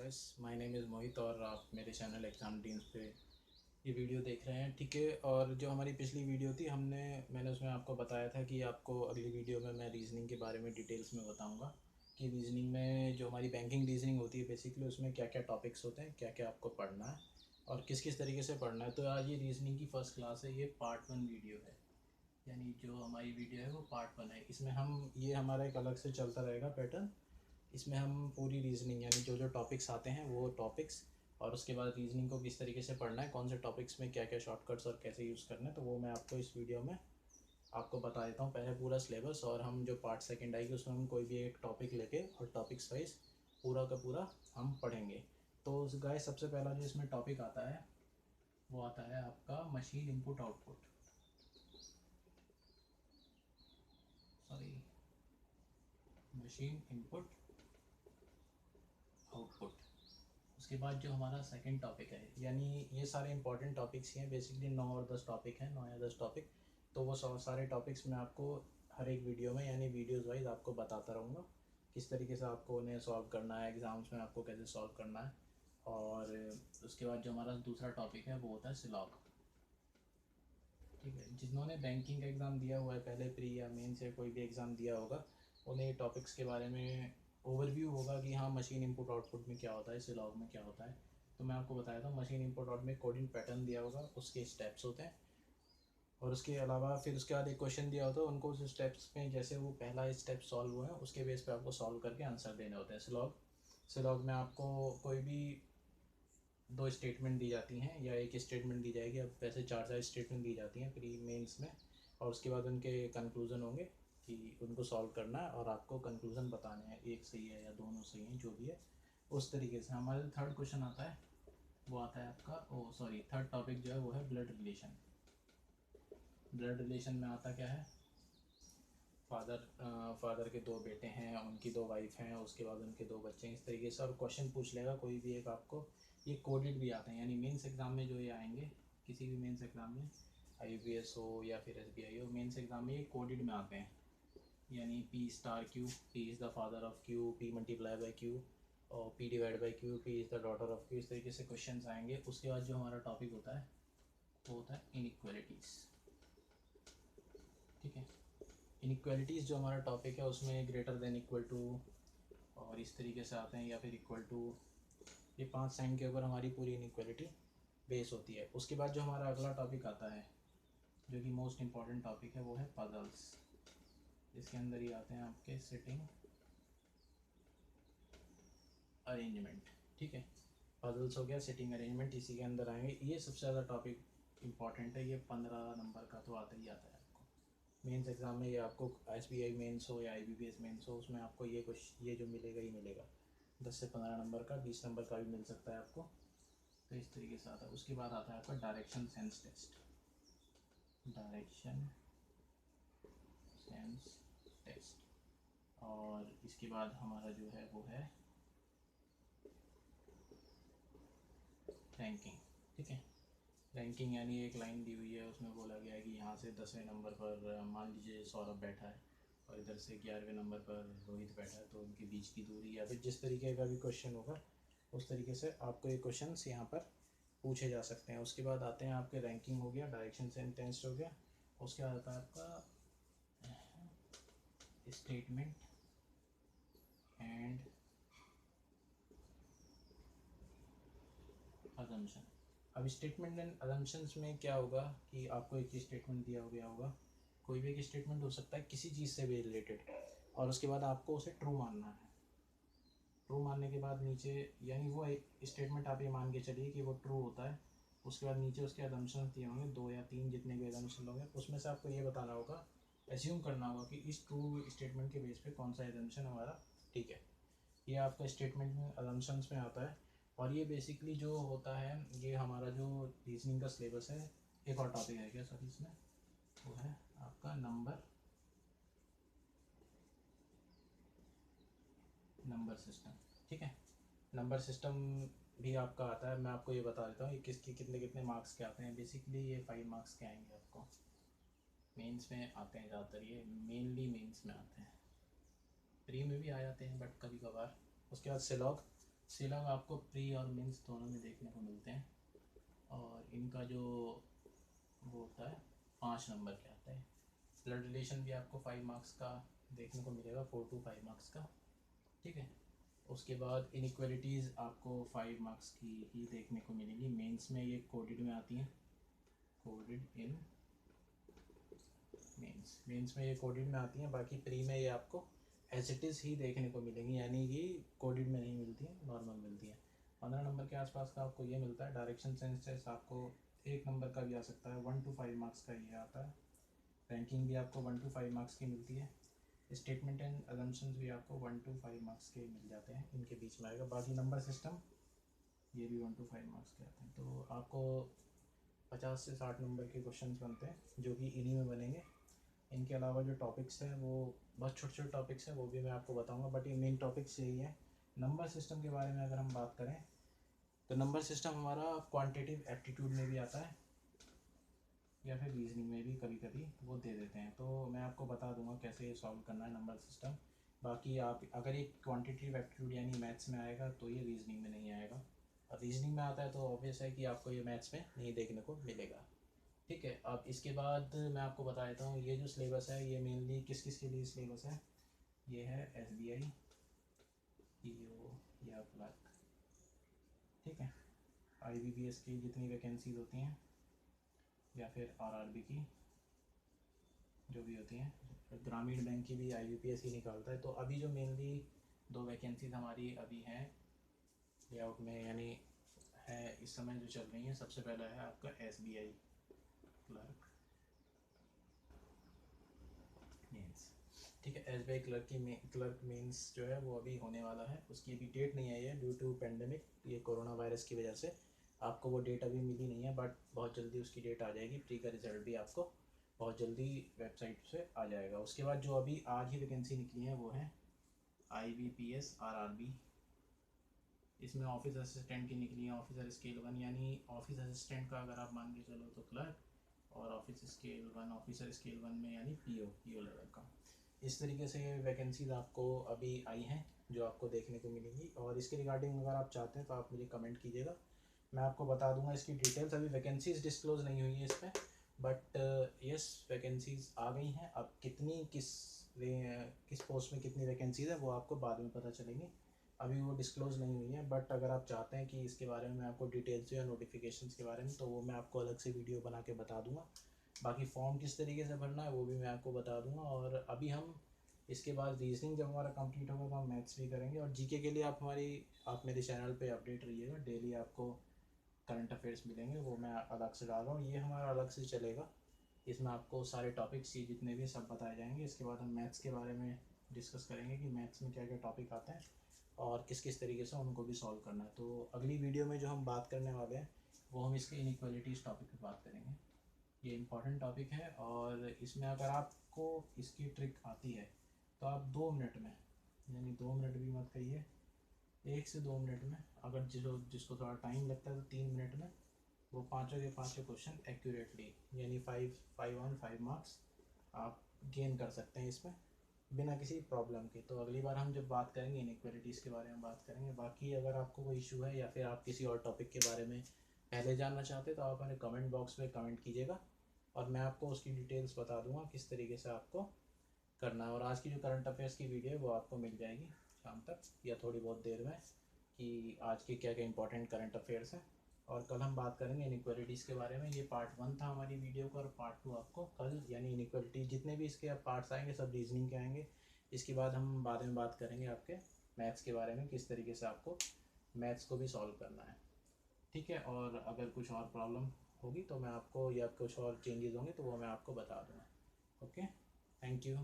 Guys, my name is मोहित और आप मेरे चैनल एग्ज़ाम टीम्स पे ये वीडियो देख रहे हैं। ठीक है। और जो हमारी पिछली वीडियो थी मैंने उसमें आपको बताया था कि आपको अगली वीडियो में मैं रीज़निंग के बारे में डिटेल्स में बताऊंगा कि रीज़निंग में जो हमारी बैंकिंग रीज़निंग होती है बेसिकली उसमें क्या क्या टॉपिक्स होते हैं, क्या क्या आपको पढ़ना है और किस किस तरीके से पढ़ना है। तो आज ये रीज़निंग की फ़र्स्ट क्लास है, ये पार्ट 1 वीडियो है, यानी जो हमारी वीडियो है वो पार्ट 1 है। इसमें हम ये हमारा एक अलग से चलता रहेगा पैटर्न। इसमें हम पूरी रीजनिंग यानी जो जो टॉपिक्स आते हैं वो टॉपिक्स और उसके बाद रीजनिंग को किस तरीके से पढ़ना है, कौन से टॉपिक्स में क्या क्या शॉर्टकट्स और कैसे यूज़ करना है, तो वो मैं आपको इस वीडियो में आपको बता देता हूँ। पहले पूरा सिलेबस और हम जो पार्ट सेकंड आएगी उसमें हम कोई भी एक टॉपिक लेके और टॉपिक्स वाइज पूरा का पूरा हम पढ़ेंगे। तो गाइस, सबसे पहला जो इसमें टॉपिक आता है वो आता है आपका machine input output, sorry, machine input output. उसके बाद जो हमारा सेकंड टॉपिक है, यानी ये सारे इंपॉर्टेंट टॉपिक्स ही हैं, बेसिकली 9 और 10 टॉपिक हैं, 9 या 10 टॉपिक। तो वो सारे टॉपिक्स मैं आपको हर एक वीडियो में यानी वीडियोज़ वाइज आपको बताता रहूँगा किस तरीके से आपको उन्हें सॉल्व करना है, एग्ज़ाम्स में आपको कैसे सॉल्व करना है। और उसके बाद जो हमारा दूसरा टॉपिक है वो होता है सिलॉग। ठीक है, जिन्होंने बैंकिंग का एग्ज़ाम दिया हुआ है पहले, प्री या मेन से कोई भी एग्ज़ाम दिया होगा, उन्हें टॉपिक्स के बारे में ओवरव्यू होगा कि हाँ मशीन इनपुट आउटपुट में क्या होता है, सिलॉग में क्या होता है। तो मैं आपको बताया था मशीन इनपुट आउट में कोडिंग पैटर्न दिया होगा, उसके स्टेप्स होते हैं और उसके अलावा फिर उसके बाद एक क्वेश्चन दिया होता है, उनको उस स्टेप्स में जैसे वो पहला स्टेप सॉल्व हुआ है उसके बेस पे आपको सॉल्व करके आंसर देने होते हैं। सिलॉग में आपको कोई भी दो स्टेटमेंट दी जाती हैं या एक स्टेटमेंट दी जाएगी। अब वैसे 4 स्टेटमेंट दी जाती हैं प्री मेंस में और उसके बाद उनके कंक्लूज़न होंगे कि उनको सॉल्व करना है और आपको कंक्लूज़न बताने हैं, एक सही है या दोनों सही हैं, जो भी है उस तरीके से। हमारे थर्ड क्वेश्चन आता है, वो आता है आपका थर्ड टॉपिक जो है वो है ब्लड रिलेशन। ब्लड रिलेशन में आता क्या है, फादर के 2 बेटे हैं, उनकी 2 वाइफ हैं, उसके बाद उनके 2 बच्चे हैं, इस तरीके से और क्वेश्चन पूछ लेगा कोई भी एक आपको। ये कोडेड भी आते हैं, यानी मेंस एग्ज़ाम में जो ये आएंगे, किसी भी मेंस एग्ज़ाम में, IUPS हो या फिर SBI हो, मेंस एग्ज़ाम में ये कोडेड में आते हैं। यानी P star Q, P is the father of Q, P multiply by Q और P divide by Q, P is the daughter of Q, इस तरीके से क्वेश्चन आएंगे। उसके बाद जो हमारा टॉपिक होता है वो होता है इनइक्वालिटीज़। ठीक है, इनइक्वालिटीज़ जो हमारा टॉपिक है उसमें ग्रेटर देन इक्वल टू और इस तरीके से आते हैं, या फिर इक्वल टू, ये 5 साइन के ऊपर हमारी पूरी इनइक्वालिटी बेस होती है। उसके बाद जो हमारा अगला टॉपिक आता है जो कि मोस्ट इम्पॉर्टेंट टॉपिक है वो है पजल्स। इसके अंदर ही आते हैं आपके सिटिंग अरेंजमेंट। ठीक है, पजल्स हो गया, सिटिंग अरेंजमेंट इसी के अंदर आएंगे। ये सबसे ज़्यादा टॉपिक इंपॉर्टेंट है, ये 15 नंबर का तो आता ही आता है आपको मेंस एग्ज़ाम में। ये आपको SBI मेंस हो या IBPS मेंस हो, उसमें आपको ये जो मिलेगा ही मिलेगा, 10 से 15 नंबर का, 20 नंबर का भी मिल सकता है आपको। तो इस तरीके से आता है। उसके बाद आता है आपका direction sense test. Direction sense test और इसके बाद हमारा जो है वो है रैंकिंग। ठीक है, रैंकिंग यानी एक लाइन दी हुई है, उसमें बोला गया है कि यहाँ से 10वें नंबर पर मान लीजिए सौरभ बैठा है और इधर से 11वें नंबर पर रोहित बैठा है, तो उनके बीच की दूरी या फिर जिस तरीके का भी क्वेश्चन होगा उस तरीके से आपको ये क्वेश्चन यहाँ पर पूछे जा सकते हैं। उसके बाद आते हैं आपके रैंकिंग हो गया, डायरेक्शन सेंस टेस्ट हो गया, उसके बाद आता है आपका स्टेटमेंट एंड अजम्पशन। अब स्टेटमेंट एंड अजम्पशंस में क्या होगा कि आपको एक स्टेटमेंट दिया हो गया होगा, कोई भी एक स्टेटमेंट हो सकता है किसी चीज़ से भी रिलेटेड, और उसके बाद आपको उसे ट्रू मानना है। ट्रू मानने के बाद नीचे, यानी वो एक स्टेटमेंट आप ये मान के चलिए कि वो ट्रू होता है, उसके बाद नीचे उसके अजम्पशन दिए होंगे 2 या 3, जितने भी अजम्पशन होंगे उसमें से आपको ये बताना होगा, एज्यूम करना होगा कि इस ट्रू स्टेटमेंट के बेस पे कौन सा एजम्पशन हमारा ठीक है। ये आपका स्टेटमेंट में अजम्पशंस में आता है। और ये बेसिकली जो होता है, ये हमारा जो रीजनिंग का सिलेबस है, एक और टॉपिक है क्या सर इसमें, वो है आपका नंबर सिस्टम। ठीक है, नंबर सिस्टम भी आपका आता है। मैं आपको ये बता देता हूँ ये किसके कितने कितने मार्क्स के आते हैं। बेसिकली ये 5 मार्क्स के आएंगे आपको, मेंस में आते हैं ज़्यादातर, ये मेंस में आते हैं, प्री में भी आ जाते हैं बट कभी कभार। उसके बाद सिलॉग, सिलग आपको प्री और मेंस दोनों में देखने को मिलते हैं, और इनका जो वो होता है 5 नंबर के आता है। ब्लड रिलेशन भी आपको 5 मार्क्स का देखने को मिलेगा, 4 to 5 मार्क्स का, ठीक है। उसके बाद इनइक्वालिटीज़ आपको 5 मार्क्स की ही देखने को मिलेंगी। मेंस में ये कोडेड में आती हैं, कोडेड इन मेंस में ये कोडेड में आती हैं। बाकी प्री में ये आपको एज इट इज़ ही देखने को मिलेंगी, यानी कि कोडेड में नहीं मिलती हैं, नॉर्मल मिलती हैं। 15 नंबर के आसपास का आपको ये मिलता है। डायरेक्शन सेंस टेस्ट आपको 1 नंबर का भी आ सकता है, 1 to 5 मार्क्स का ये आता है। रैंकिंग भी आपको 1 to 5 मार्क्स की मिलती है। स्टेटमेंट एंड अजम्पशंस भी आपको 1 to 5 मार्क्स के मिल जाते हैं, इनके बीच में आएगा। बाकी नंबर सिस्टम ये भी 1 to 5 मार्क्स के आते हैं। तो आपको 50 से 60 नंबर के क्वेश्चन बनते हैं, जो कि इन्हीं में बनेंगे। इनके अलावा जो टॉपिक्स हैं वो बहुत छोटे छोटे टॉपिक्स हैं, वो भी मैं आपको बताऊंगा, बट ये मेन टॉपिक्स यही है। नंबर सिस्टम के बारे में अगर हम बात करें तो नंबर सिस्टम हमारा क्वांटिटेटिव एप्टीट्यूड में भी आता है, या फिर रीजनिंग में भी कभी कभी वो दे देते हैं। तो मैं आपको बता दूंगा कैसे सॉल्व करना है नंबर सिस्टम। बाकी आप अगर ये क्वांटिटेटिव एप्टीट्यूड यानी मैथ्स में आएगा तो ये रीजनिंग में नहीं आएगा, और रीजनिंग में आता है तो ऑब्वियस है कि आपको ये मैथ्स में नहीं देखने को मिलेगा, ठीक है। अब इसके बाद मैं आपको बता देता हूँ ये जो सिलेबस है ये मेनली किस किस के लिए सिलेबस है। ये है SBI, PO या क्लर्क, ठीक है। IBPS की जितनी वैकेंसीज होती हैं, या फिर RRB की जो भी होती हैं, ग्रामीण बैंक की भी IBPS ही निकालता है। तो अभी जो मेनली 2 वैकेंसीज हमारी अभी हैं लेआउट में, यानी है इस समय जो चल रही हैं, सबसे पहला है आपका SBI क्लर्क मेंस, ठीक है। SBI क्लर्क मेंस जो है वो अभी होने वाला है। उसकी अभी डेट नहीं आई है ड्यू टू पेंडेमिक, ये कोरोना वायरस की वजह से आपको वो डेट अभी मिली नहीं है, बट बहुत जल्दी उसकी डेट आ जाएगी। प्री का रिजल्ट भी आपको बहुत जल्दी वेबसाइट से आ जाएगा। उसके बाद जो अभी आज ही वैकेंसी निकली है वो है IBPS RRB। इसमें ऑफिस असिस्टेंट की निकली है, ऑफिसर स्केल 1, यानी ऑफिस असिस्टेंट का अगर आप मान के चलो तो क्लर्क, और ऑफिस स्केल 1 ऑफिसर स्केल 1 में यानी PO लेवल का। इस तरीके से वैकेंसीज आपको अभी आई हैं जो आपको देखने को मिलेंगी। और इसके रिगार्डिंग अगर आप चाहते हैं तो आप मुझे कमेंट कीजिएगा, मैं आपको बता दूंगा इसकी डिटेल्स। अभी वैकेंसीज डिस्क्लोज नहीं हुई है इसमें, बट यस वैकेंसीज आ गई हैं। अब कितनी किस पोस्ट में कितनी वैकेंसीज है वो आपको बाद में पता चलेंगी, अभी वो डिस्क्लोज़ नहीं हुई है। बट अगर आप चाहते हैं कि इसके बारे में मैं आपको डिटेल्स या नोटिफिकेशंस के बारे में, तो वो मैं आपको अलग से वीडियो बना के बता दूंगा। बाकी फॉर्म किस तरीके से भरना है वो भी मैं आपको बता दूंगा। और अभी हम इसके बाद रीजनिंग जब हमारा कंप्लीट होगा तो हम मैथ्स भी करेंगे। और जीके के लिए आप मेरे चैनल पे अपडेट रहिएगा, डेली आपको करंट अफेयर्स मिलेंगे, वो मैं अलग से डाल रहा हूँ। ये हमारा अलग से चलेगा, इसमें आपको सारे टॉपिक्स ये जितने भी सब बताए जाएंगे। इसके बाद हम मैथ्स के बारे में डिस्कस करेंगे कि मैथ्स में क्या क्या टॉपिक आते हैं और किस किस तरीके से उनको भी सॉल्व करना है। तो अगली वीडियो में जो हम बात करने वाले हैं वो हम इसके इनइक्वालिटीज़ टॉपिक पे बात करेंगे। ये इम्पॉर्टेंट टॉपिक है, और इसमें अगर आपको इसकी ट्रिक आती है तो आप 2 मिनट में, यानी 2 मिनट भी मत कहिए, 1 से 2 मिनट में, अगर जिसको थोड़ा टाइम लगता है तो 3 मिनट में वो पाँचों के पाँचों क्वेश्चन एक्यूरेटली, यानी 5 आप गेन कर सकते हैं इसमें बिना किसी प्रॉब्लम के। तो अगली बार हम जब बात करेंगे इनइक्वालिटीज़ के बारे में बात करेंगे। बाकी अगर आपको कोई इशू है या फिर आप किसी और टॉपिक के बारे में पहले जानना चाहते हैं तो आप हमें कमेंट बॉक्स में कमेंट कीजिएगा, और मैं आपको उसकी डिटेल्स बता दूंगा किस तरीके से आपको करना है। और आज की जो करंट अफेयर्स की वीडियो है वो आपको मिल जाएगी शाम तक या थोड़ी बहुत देर में, कि आज के क्या क्या इंपॉर्टेंट करंट अफेयर्स हैं। और कल हम बात करेंगे इनइक्वालिटीज़ के बारे में। ये पार्ट 1 था हमारी वीडियो का, और पार्ट 2 आपको कल, यानी इनइक्वालिटी जितने भी इसके पार्ट्स आएंगे सब रीजनिंग के आएंगे। इसके बाद हम बाद में बात करेंगे आपके मैथ्स के बारे में, किस तरीके से आपको मैथ्स को भी सॉल्व करना है, ठीक है। और अगर कुछ और प्रॉब्लम होगी तो मैं आपको, या कुछ और चेंजेस होंगे तो वो मैं आपको बता दूँगा। Okay, thank you.